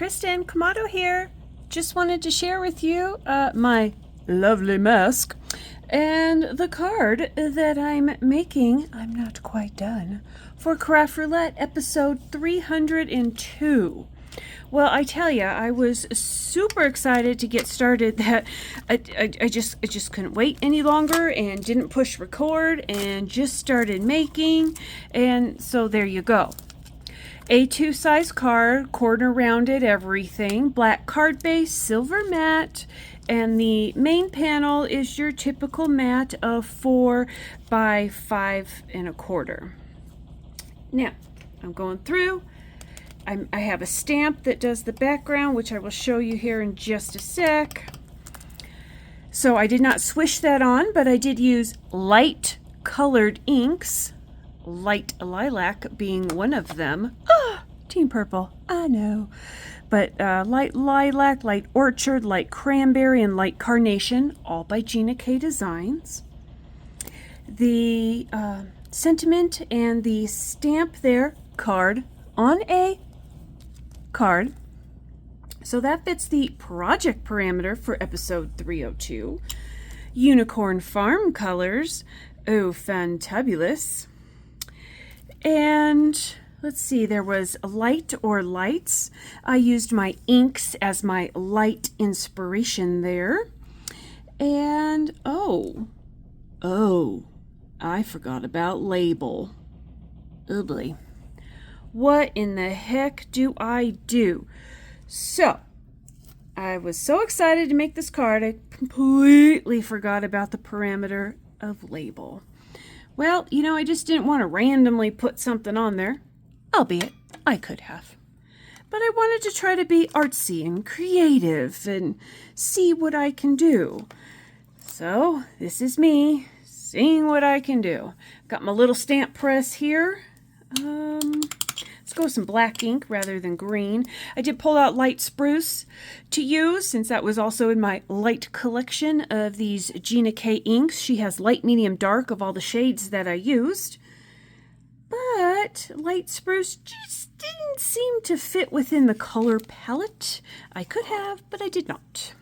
Kristin, Kamado here. Just wanted to share with you my lovely mask and the card that I'm making. I'm not quite done for Craft Roulette episode 302. Well, I tell you, I was super excited to get started that I just couldn't wait any longer and didn't push record and just started making. And so there you go. A2 size card, corner rounded everything, black card base, silver matte, and the main panel is your typical matte of 4 by 5 1/4. Now, I'm going through. I have a stamp that does the background, which I will show you here in just a sec. So I did not swish that on, but I did use light colored inks, light lilac being one of them. Ah, Team Purple, I know. But light lilac, light orchard, light cranberry, and light carnation, all by Gina K Designs. The sentiment and the stamp there, card on a card. So that fits the project parameter for episode 302. Unicorn Farm colors. Oh, fantabulous. And let's see, there was light or lights. I used my inks as my light inspiration there. And I forgot about label. Ugly. What in the heck do I do? So, I was so excited to make this card, I completely forgot about the parameter of label. Well, you know, I just didn't want to randomly put something on there, albeit I could have. But I wanted to try to be artsy and creative and see what I can do. So, this is me seeing what I can do. Got my little stamp press here. Let's go with some black ink rather than green. I did pull out light spruce to use since that was also in my light collection of these Gina K inks. She has light, medium, dark of all the shades that I used. But light spruce just didn't seem to fit within the color palette. I could have, but I did not.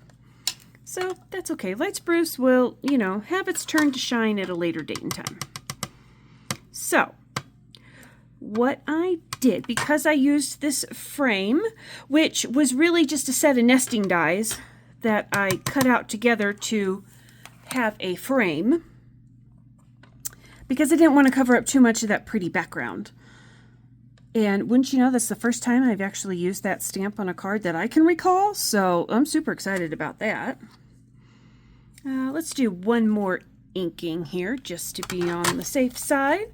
So that's okay. Light spruce will, you know, have its turn to shine at a later date and time. So what I did, because I used this frame, which was really just a set of nesting dies that I cut out together to have a frame, because I didn't want to cover up too much of that pretty background. And wouldn't you know, that's the first time I've actually used that stamp on a card that I can recall, so I'm super excited about that. Let's do one more inking here just to be on the safe side.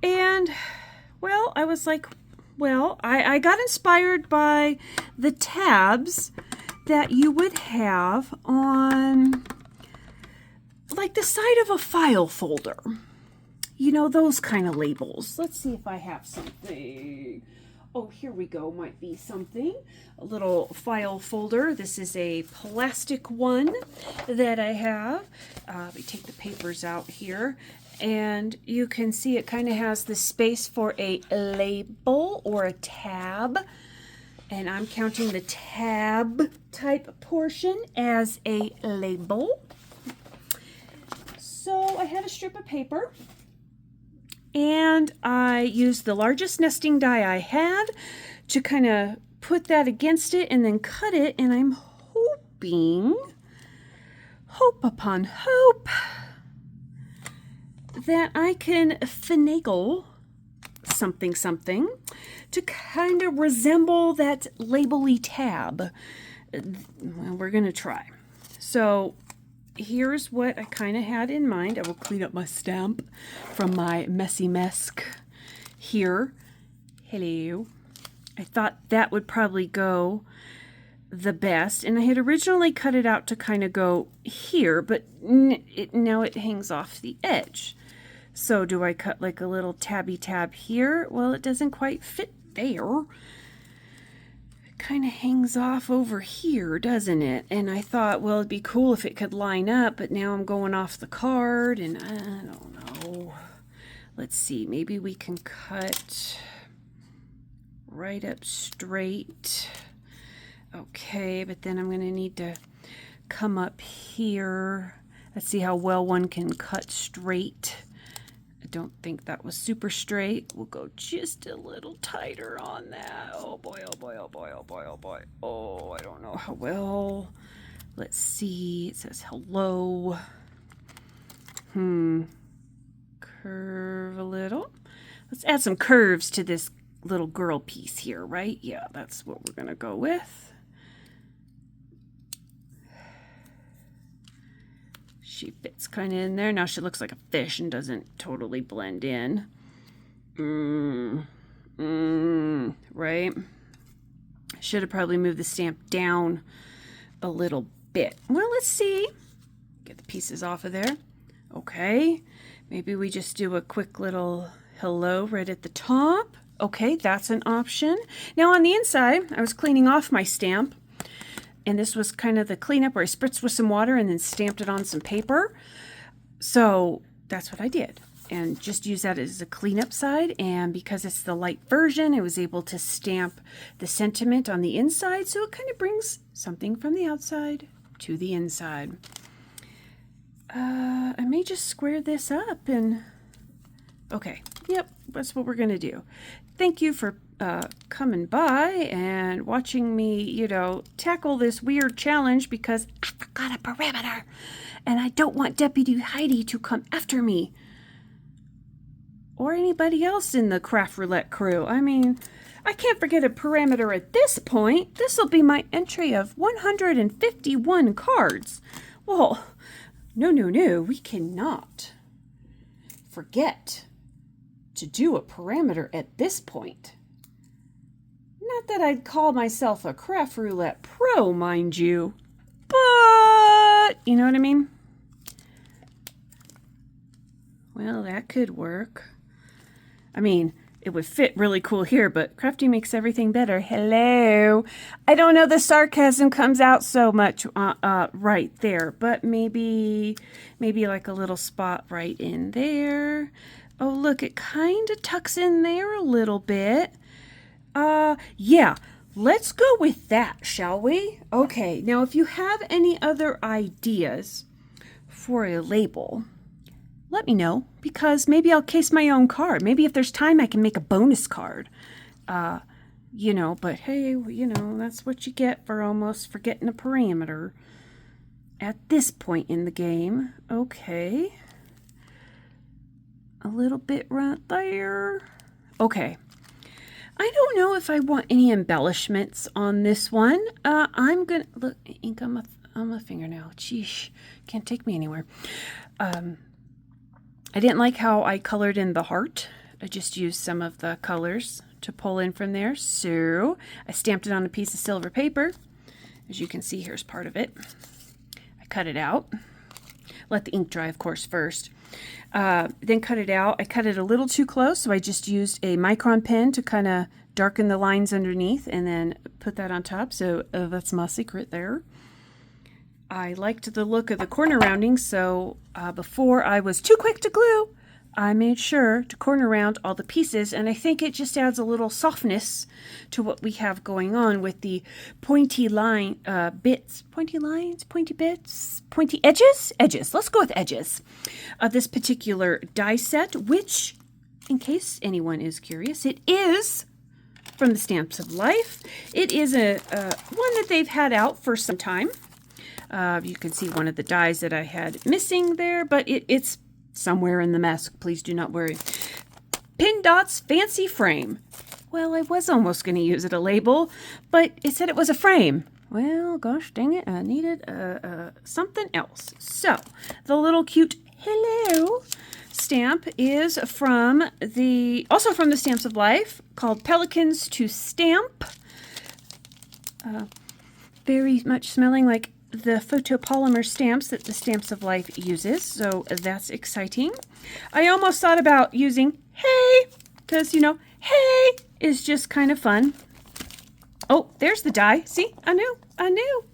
And well, I was like, well, I got inspired by the tabs that you would have on like the side of a file folder. You know, those kind of labels. Let's see if I have something. Oh, here we go. Might be something. A little file folder. This is a plastic one that I have. Let me take the papers out here. And you can see it kind of has the space for a label or a tab. And I'm counting the tab type portion as a label. So I had a strip of paper. And I used the largest nesting die I had to kind of put that against it and then cut it. And I'm hoping, hope upon hope, that I can finagle something to kind of resemble that label-y tab. Well, we're going to try. So here's what I kind of had in mind. I will clean up my stamp from my messy mess here. Hello. I thought that would probably go the best, and I had originally cut it out to kind of go here, but now it hangs off the edge. So do I cut like a little tabby tab here? Well, it doesn't quite fit there. It kind of hangs off over here, doesn't it? And I thought, well, it'd be cool if it could line up, but now I'm going off the card and I don't know. Let's see, maybe we can cut right up straight Okay, but then I'm going to need to come up here. Let's see how well one can cut straight. I don't think that was super straight. We'll go just a little tighter on that. Oh boy, oh boy, oh boy, oh boy, oh boy. Oh, I don't know how well. Let's see. It says hello. Curve a little. Let's add some curves to this little girl piece here, right? Yeah, that's what we're gonna go with. She fits kind of in there. Now she looks like a fish and doesn't totally blend in. Right? Should have probably moved the stamp down a little bit. Well, let's see. Get the pieces off of there. Okay. Maybe we just do a quick little hello right at the top. Okay, that's an option. Now on the inside, I was cleaning off my stamp. And this was kind of the cleanup where I spritzed with some water and then stamped it on some paper. So that's what I did. And just use that as a cleanup side. And because it's the light version, I was able to stamp the sentiment on the inside. So it kind of brings something from the outside to the inside. I may just square this up and... Okay, yep, that's what we're going to do. Thank you for coming by and watching me, you know, tackle this weird challenge because I forgot a parameter and I don't want Deputy Heidi to come after me. Or anybody else in the Craft Roulette crew. I mean, I can't forget a parameter at this point. This will be my entry of 151 cards. Well, no, we cannot forget to do a parameter at this point. Not that I'd call myself a Craft Roulette pro, mind you, but you know what I mean? Well, that could work. I mean, it would fit really cool here, but Crafty makes everything better. Hello. I don't know, the sarcasm comes out so much right there, but maybe like a little spot right in there. Oh, look, it kind of tucks in there a little bit. Yeah, let's go with that, shall we? Okay, now if you have any other ideas for a label, let me know, because maybe I'll case my own card. Maybe if there's time, I can make a bonus card. You know, but hey, you know, that's what you get for almost forgetting a parameter at this point in the game. Okay. A little bit right there. Okay. I don't know if I want any embellishments on this one. I'm gonna look ink on my fingernail. Sheesh, can't take me anywhere. I didn't like how I colored in the heart. I just used some of the colors to pull in from there. So I stamped it on a piece of silver paper. As you can see, here's part of it. I cut it out. Let the ink dry, of course, first. Then cut it out. I cut it a little too close, so I just used a micron pen to kind of darken the lines underneath and then put that on top. So that's my secret there. I liked the look of the corner rounding, so before I was too quick to glue, I made sure to corner round all the pieces, and I think it just adds a little softness to what we have going on with the pointy line bits. Pointy lines? Pointy bits? Pointy edges? Edges. Let's go with edges. This particular die set, which, in case anyone is curious, it is from the Stamps of Life. It is a one that they've had out for some time. You can see one of the dies that I had missing there, but it's somewhere in the mess. Please do not worry. Pin Dot's Fancy Frame. Well, I was almost going to use it a label, but it said it was a frame. Well, gosh dang it, I needed something else. So, the little cute hello stamp is also from the Stamps of Life, called Pelicans to Stamp. Very much smelling like the photopolymer stamps that the Stamps of Life uses, so that's exciting. I almost thought about using hey, because, you know, hey is just kind of fun. Oh, there's the die. See, I knew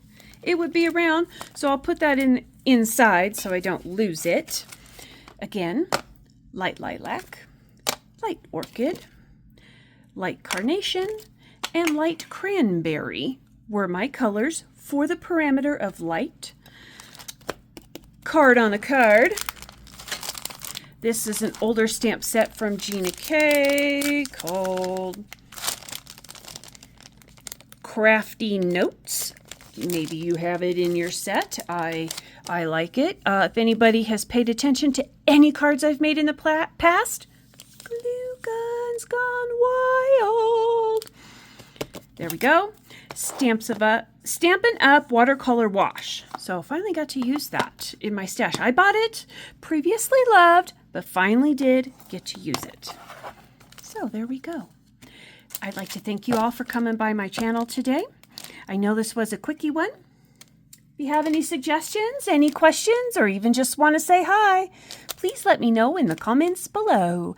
it would be around, so I'll put that inside so I don't lose it. Again, light lilac, light orchid, light carnation, and light cranberry. were my colors for the parameter of light. Card on a card. This is an older stamp set from Gina K called Crafty Notes. Maybe you have it in your set. I like it. If anybody has paid attention to any cards I've made in the past, glue guns gone wild. There we go. Stampin' Up watercolor wash. So finally got to use that in my stash. I bought it, previously loved, but finally did get to use it. So there we go. I'd like to thank you all for coming by my channel today. I know this was a quickie one. If you have any suggestions, any questions, or even just want to say hi, please let me know in the comments below.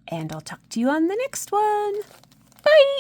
And I'll talk to you on the next one. Bye!